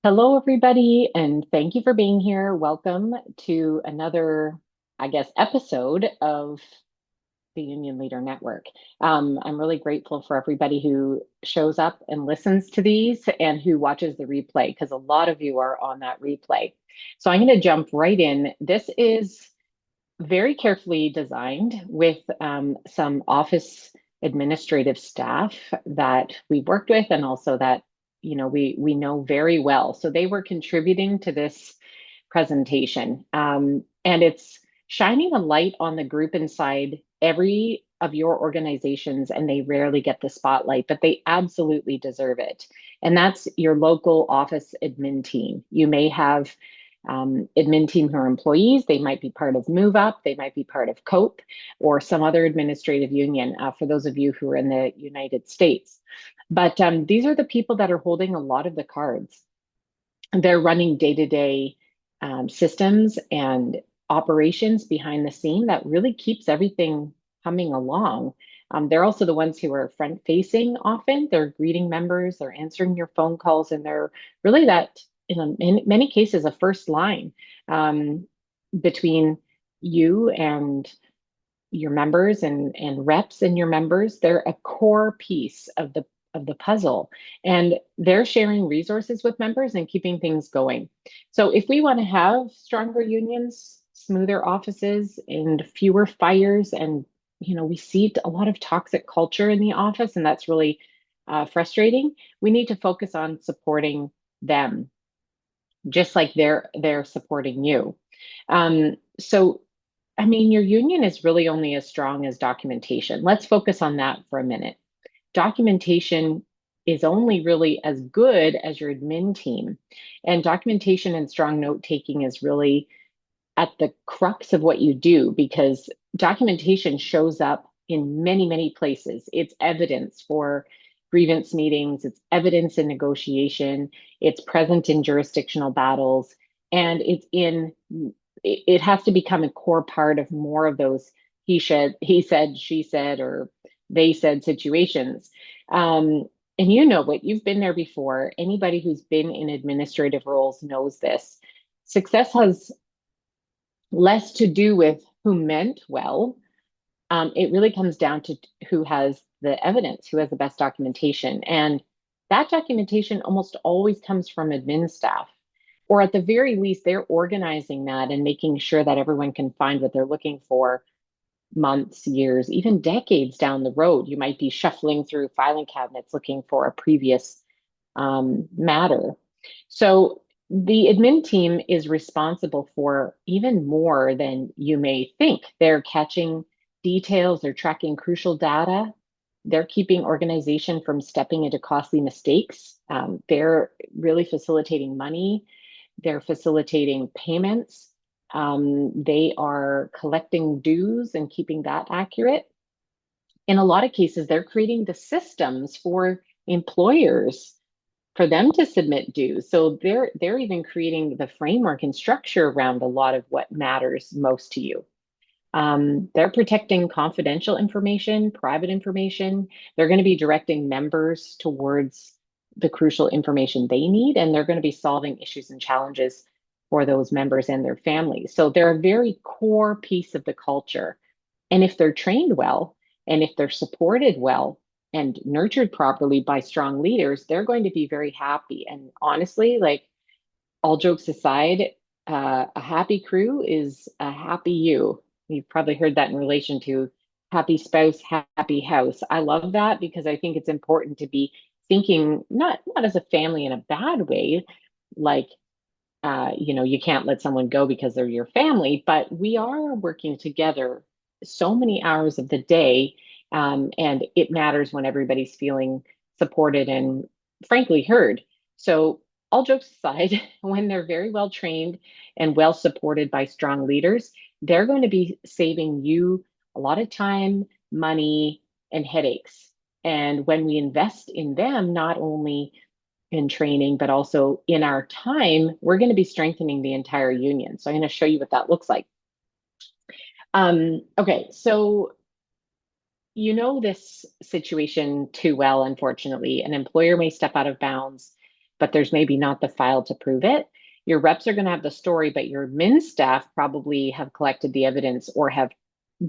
Hello, everybody, and thank you for being here. Welcome to another, episode of the Union Leader Network. I'm really grateful for everybody who shows up and listens to these and who watches the replay, because a lot of you are on that replay. So I'm going to jump right in. This is very carefully designed with some office administrative staff that we've worked with and also that we know very well. So they were contributing to this presentation, and it's shining a light on the group inside every of your organizations, and they rarely get the spotlight, but they absolutely deserve it. And that's your local office admin team. You may have admin team who are employees. They might be part of Move Up, they might be part of COPE or some other administrative union, for those of you who are in the United States. But these are the people that are holding a lot of the cards. They're running day-to-day systems and operations behind the scene that really keeps everything humming along. They're also the ones who are front facing often. They're greeting members, they're answering your phone calls, and they're really that, in many cases, a first line between you and your members and reps and your members. They're a core piece of the puzzle, and they're sharing resources with members and keeping things going. So if we want to have stronger unions, smoother offices, and fewer fires, and we see a lot of toxic culture in the office, and that's really frustrating. We need to focus on supporting them, just like they're supporting you. So I mean, your union is really only as strong as documentation. Let's focus on that for a minute. Documentation is only really as good as your admin team. And documentation and strong note taking is really at the crux of what you do, because documentation shows up in many, many places. It's evidence for grievance meetings, it's evidence in negotiation, it's present in jurisdictional battles, and it has to become a core part of more of those he said, she said, or they said situations. And you know what, you've been there before. Anybody who's been in administrative roles knows this. Success has less to do with who meant well. It really comes down to who has the evidence, who has the best documentation. And that documentation almost always comes from admin staff, or at the very least, they're organizing that and making sure that everyone can find what they're looking for months, years, even decades down the road. You might be shuffling through filing cabinets looking for a previous matter. So the admin team is responsible for even more than you may think. They're catching details, they're tracking crucial data, they're keeping organization from stepping into costly mistakes. They're really facilitating money, they're facilitating payments, they are collecting dues and keeping that accurate. In a lot of cases, they're creating the systems for employers for them to submit dues. So they're even creating the framework and structure around a lot of what matters most to you. They're protecting confidential information, private information. They're going to be directing members towards the crucial information they need, and they're going to be solving issues and challenges for those members and their families. So they're a very core piece of the culture. And if they're trained well, and if they're supported well and nurtured properly by strong leaders, they're going to be very happy. And honestly, like, all jokes aside, a happy crew is a happy you. You've probably heard that in relation to happy spouse, happy house. I love that because I think it's important to be thinking not as a family in a bad way, like you can't let someone go because they're your family, but we are working together so many hours of the day, and it matters when everybody's feeling supported and frankly heard. So all jokes aside, when they're very well trained and well supported by strong leaders, they're going to be saving you a lot of time, money, and headaches. And when we invest in them, not only in training, but also in our time, we're going to be strengthening the entire union. So I'm going to show you what that looks like. Okay, so you know this situation too well, unfortunately. An employer may step out of bounds. but there's maybe not the file to prove it. Your reps are going to have the story, but your admin staff probably have collected the evidence or have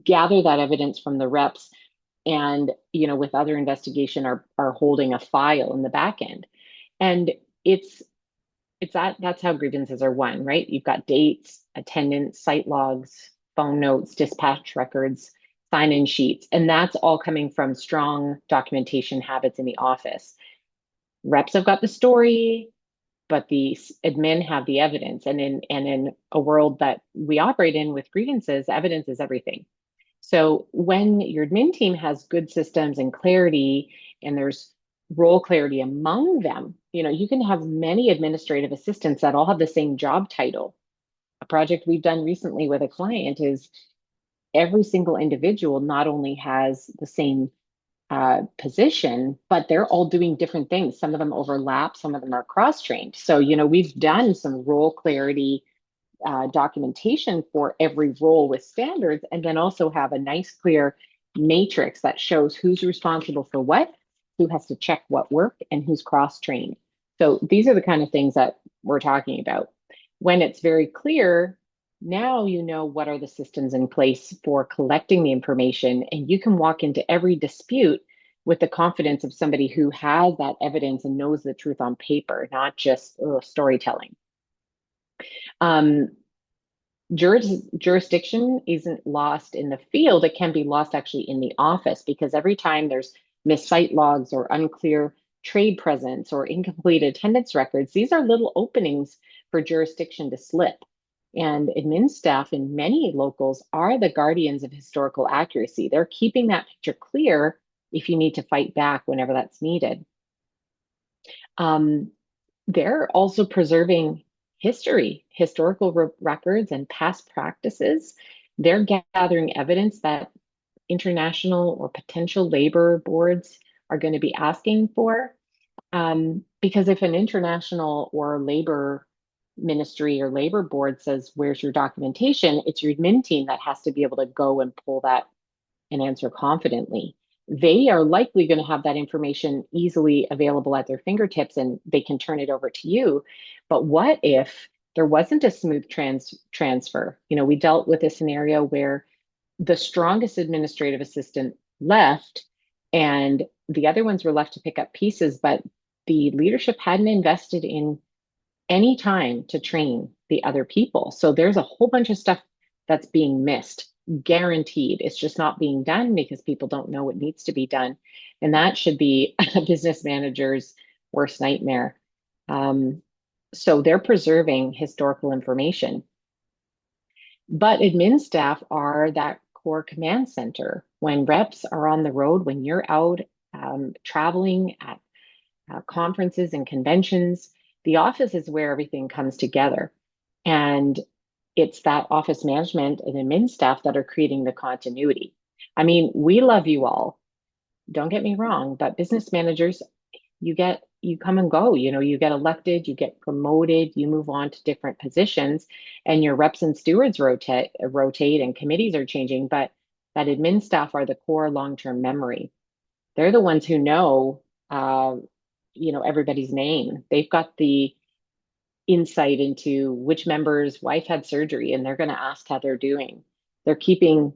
gathered that evidence from the reps and, with other investigation are holding a file in the back end. And that's how grievances are won, right? You've got dates, attendance, site logs, phone notes, dispatch records, sign-in sheets, and that's all coming from strong documentation habits in the office. Reps have got the story, but the admin have the evidence. And in a world that we operate in with grievances, evidence is everything. So when your admin team has good systems and clarity, and there's role clarity among them, you can have many administrative assistants that all have the same job title. A project we've done recently with a client is every single individual not only has the same position, but they're all doing different things. Some of them overlap, some of them are cross-trained. So, we've done some role clarity documentation for every role with standards, and then also have a nice, clear matrix that shows who's responsible for what, who has to check what work, and who's cross-trained. So these are the kind of things that we're talking about. When it's very clear, now you know what are the systems in place for collecting the information, and you can walk into every dispute with the confidence of somebody who has that evidence and knows the truth on paper, not just storytelling. Jurisdiction isn't lost in the field. It can be lost actually in the office, because every time there's missed site logs or unclear trade presence or incomplete attendance records, these are little openings for jurisdiction to slip. And admin staff in many locals are the guardians of historical accuracy. They're keeping that picture clear if you need to fight back whenever that's needed. They're also preserving history, historical records, and past practices. They're gathering evidence that international or potential labor boards are going to be asking for. Because if an international or labor ministry or labor board says, "Where's your documentation?" it's your admin team that has to be able to go and pull that and answer confidently. They are likely going to have that information easily available at their fingertips and they can turn it over to you. But what if there wasn't a smooth transfer? We dealt with a scenario where the strongest administrative assistant left and the other ones were left to pick up pieces, but the leadership hadn't invested in any time to train the other people. So there's a whole bunch of stuff that's being missed, guaranteed. It's just not being done because people don't know what needs to be done. And that should be a business manager's worst nightmare. So they're preserving historical information. But admin staff are that core command center. When reps are on the road, when you're out traveling at conferences and conventions, the office is where everything comes together. And it's that office management and admin staff that are creating the continuity. I mean, we love you all. Don't get me wrong, but business managers, you come and go, you get elected, you get promoted, you move on to different positions, and your reps and stewards rotate and committees are changing, but that admin staff are the core long-term memory. They're the ones who know everybody's name. They've got the insight into which member's wife had surgery, and they're going to ask how they're doing. They're keeping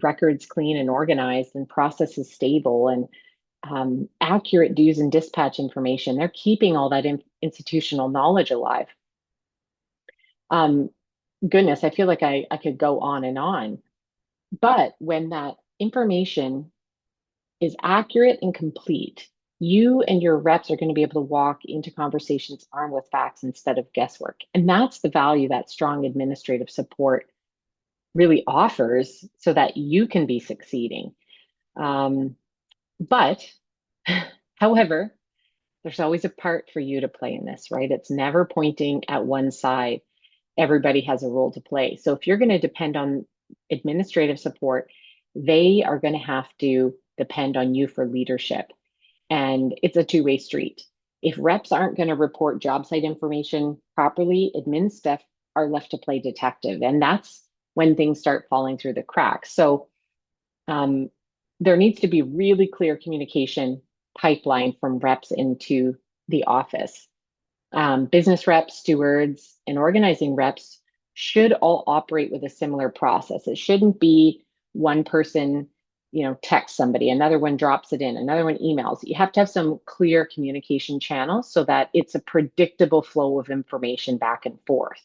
records clean and organized and processes stable and accurate dues and dispatch information. They're keeping all that institutional knowledge alive. Goodness, I feel like I could go on and on. But when that information is accurate and complete, you and your reps are going to be able to walk into conversations armed with facts instead of guesswork. And that's the value that strong administrative support really offers so that you can be succeeding. But however, there's always a part for you to play in this, right? It's never pointing at one side. Everybody has a role to play. So if you're going to depend on administrative support, they are going to have to depend on you for leadership. And it's a two-way street. If reps aren't going to report job site information properly, admin staff are left to play detective. And that's when things start falling through the cracks. So there needs to be really clear communication pipeline from reps into the office. Business reps, stewards, and organizing reps should all operate with a similar process. It shouldn't be one person, texts somebody, another one drops it in, another one emails. You have to have some clear communication channels so that it's a predictable flow of information back and forth.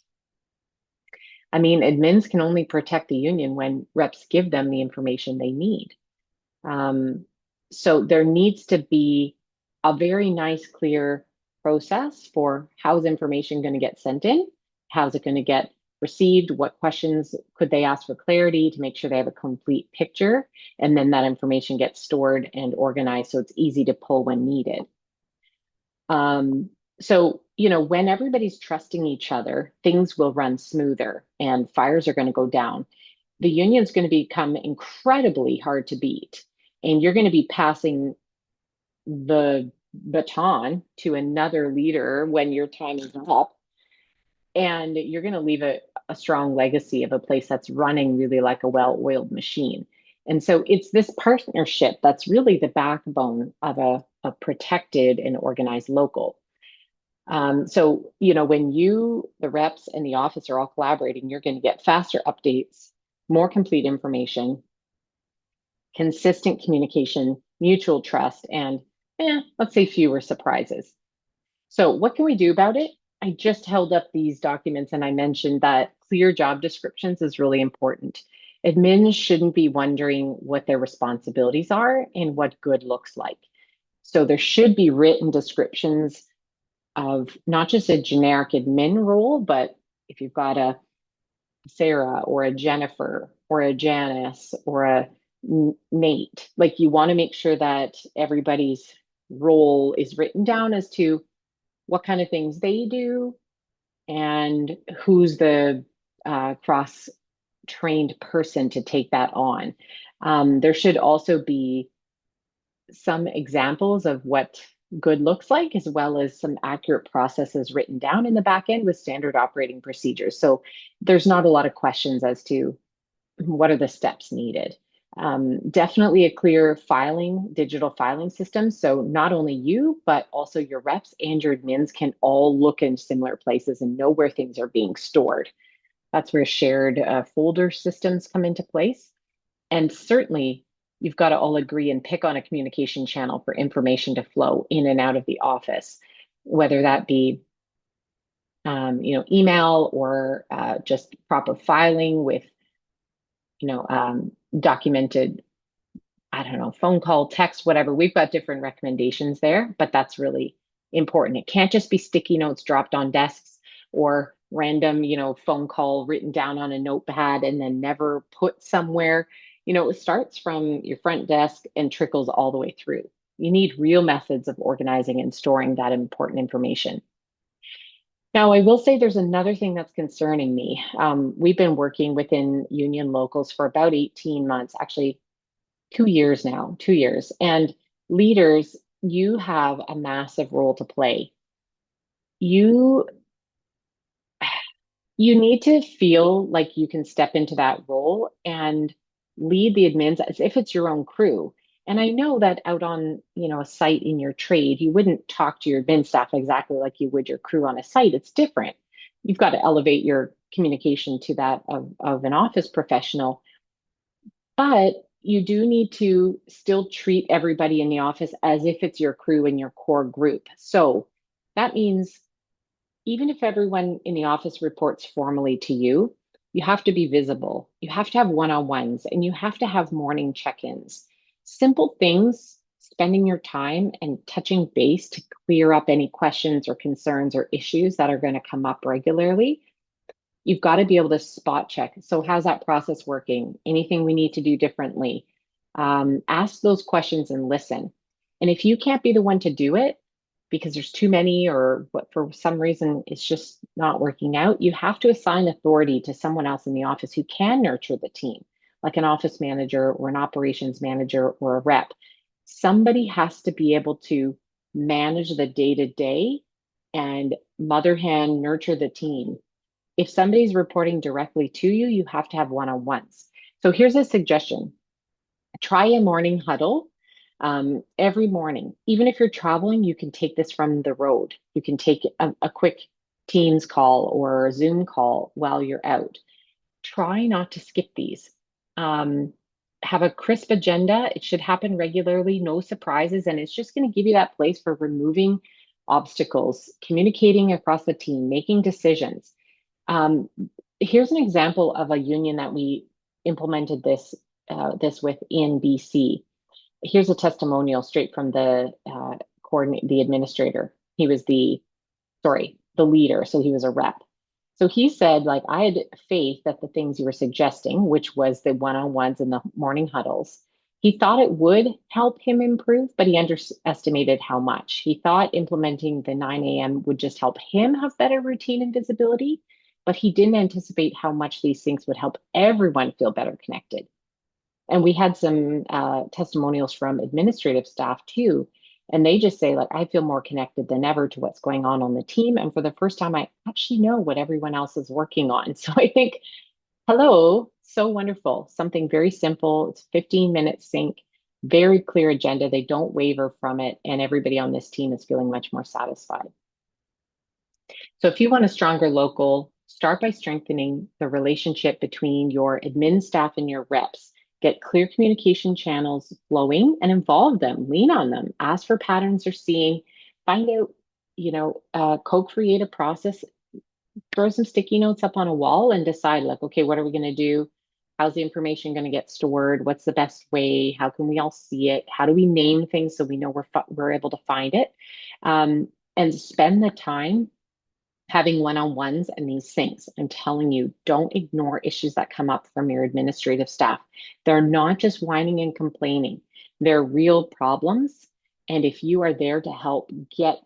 I mean, admins can only protect the union when reps give them the information they need. Um, so there needs to be a very nice, clear process for how's information going to get sent in, how's it going to get received, what questions could they ask for clarity to make sure they have a complete picture, and then that information gets stored and organized so it's easy to pull when needed. So, when everybody's trusting each other, things will run smoother and fires are going to go down. The union's going to become incredibly hard to beat. And you're going to be passing the baton to another leader when your time is up. And you're going to leave a strong legacy of a place that's running really like a well-oiled machine. And so it's this partnership that's really the backbone of a protected and organized local. So, when the reps and the office are all collaborating, you're going to get faster updates, more complete information, consistent communication, mutual trust, and let's say fewer surprises. So what can we do about it? I just held up these documents and I mentioned that clear job descriptions is really important. Admins shouldn't be wondering what their responsibilities are and what good looks like. So there should be written descriptions of not just a generic admin role, but if you've got a Sarah or a Jennifer or a Janice or a Nate, like you want to make sure that everybody's role is written down as to what kind of things they do and who's the cross trained person to take that on. There should also be some examples of what good looks like, as well as some accurate processes written down in the back end with standard operating procedures. So there's not a lot of questions as to what are the steps needed. Definitely a clear digital filing system. So not only you, but also your reps and your admins can all look in similar places and know where things are being stored. That's where shared folder systems come into place. And certainly, you've got to all agree and pick on a communication channel for information to flow in and out of the office, whether that be email or just proper filing with documented, I don't know, phone call, text, whatever. We've got different recommendations there, but that's really important. It can't just be sticky notes dropped on desks or random, phone call written down on a notepad and then never put somewhere. It starts from your front desk and trickles all the way through. You need real methods of organizing and storing that important information. Now, I will say there's another thing that's concerning me. We've been working within union locals for about 18 months, actually 2 years now, 2 years. And leaders, you have a massive role to play. You you need to feel like you can step into that role and lead the admins as if it's your own crew. And I know that out on, a site in your trade, you wouldn't talk to your admin staff exactly like you would your crew on a site. It's different. You've got to elevate your communication to that of an office professional. But you do need to still treat everybody in the office as if it's your crew and your core group. So that means even if everyone in the office reports formally to you, you have to be visible. You have to have one-on-ones and you have to have morning check-ins. Simple things, spending your time and touching base to clear up any questions or concerns or issues that are going to come up regularly. You've got to be able to spot check. So how's that process working? Anything we need to do differently? Ask those questions and listen. And if you can't be the one to do it because there's too many or what for some reason it's just not working out, you have to assign authority to someone else in the office who can nurture the team, like an office manager or an operations manager or a rep. Somebody has to be able to manage the day-to-day and mother hen nurture the team. If somebody's reporting directly to you, you have to have one-on-ones. So here's a suggestion. Try a morning huddle. Every morning, even if you're traveling, you can take this from the road. You can take a quick Teams call or a Zoom call while you're out. Try not to skip these. Um, have a crisp agenda. It should happen regularly, no surprises, and it's just going to give you that place for removing obstacles, communicating across the team, making decisions. Um, Here's an example of a union that we implemented this with in BC. Here's a testimonial straight from the the administrator. He was the leader, so he was a rep. So he said, like, I had faith that the things you were suggesting, which was the one-on-ones and the morning huddles, he thought it would help him improve, but he underestimated how much. He thought implementing the 9 a.m. would just help him have better routine and visibility, but he didn't anticipate how much these things would help everyone feel better connected. And we had some testimonials from administrative staff too. And they just say, like, I feel more connected than ever to what's going on the team. And for the first time, I actually know what everyone else is working on. So I think, hello, so wonderful. Something very simple. It's 15-minute sync, very clear agenda. They don't waver from it. And everybody on this team is feeling much more satisfied. So if you want a stronger local, start by strengthening the relationship between your admin staff and your reps. Get clear communication channels flowing and involve them, lean on them, ask for patterns they're seeing, find out, co-create a process, throw some sticky notes up on a wall and decide, like, okay, what are we going to do? How's the information going to get stored? What's the best way? How can we all see it? How do we name things so we know we're able to find it? And spend the time having one-on-ones and these things. I'm telling you, don't ignore issues that come up from your administrative staff. They're not just whining and complaining. They're real problems. And if you are there to help get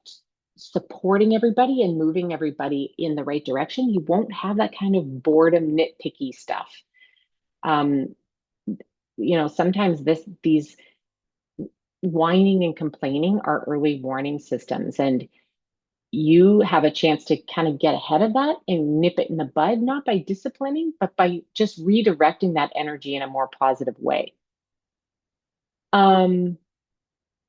supporting everybody and moving everybody in the right direction, you won't have that kind of boredom, nitpicky stuff. Um, Sometimes these whining and complaining are early warning systems. And you have a chance to kind of get ahead of that and nip it in the bud, not by disciplining, but by just redirecting that energy in a more positive way. Um,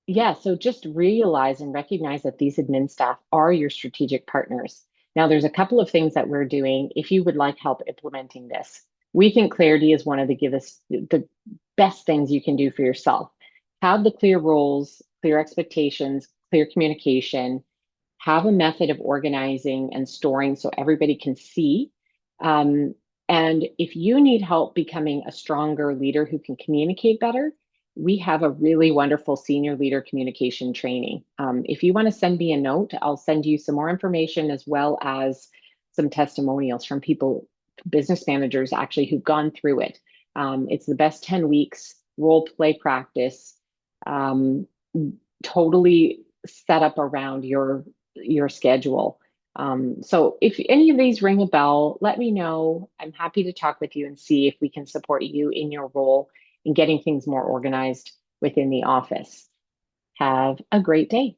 yeah, so just realize and recognize that these admin staff are your strategic partners. Now, there's a couple of things that we're doing if you would like help implementing this. We think clarity is one of the best things you can do for yourself. Have the clear roles, clear expectations, clear communication, have a method of organizing and storing so everybody can see. Um, and if you need help becoming a stronger leader who can communicate better, we have a really wonderful senior leader communication training. If you want to send me a note, I'll send you some more information as well as some testimonials from people, business managers actually who've gone through it. It's the best 10 weeks role play practice, totally set up around your schedule. So if any of these ring a bell, let me know. I'm happy to talk with you and see if we can support you in your role in getting things more organized within the office. Have a great day.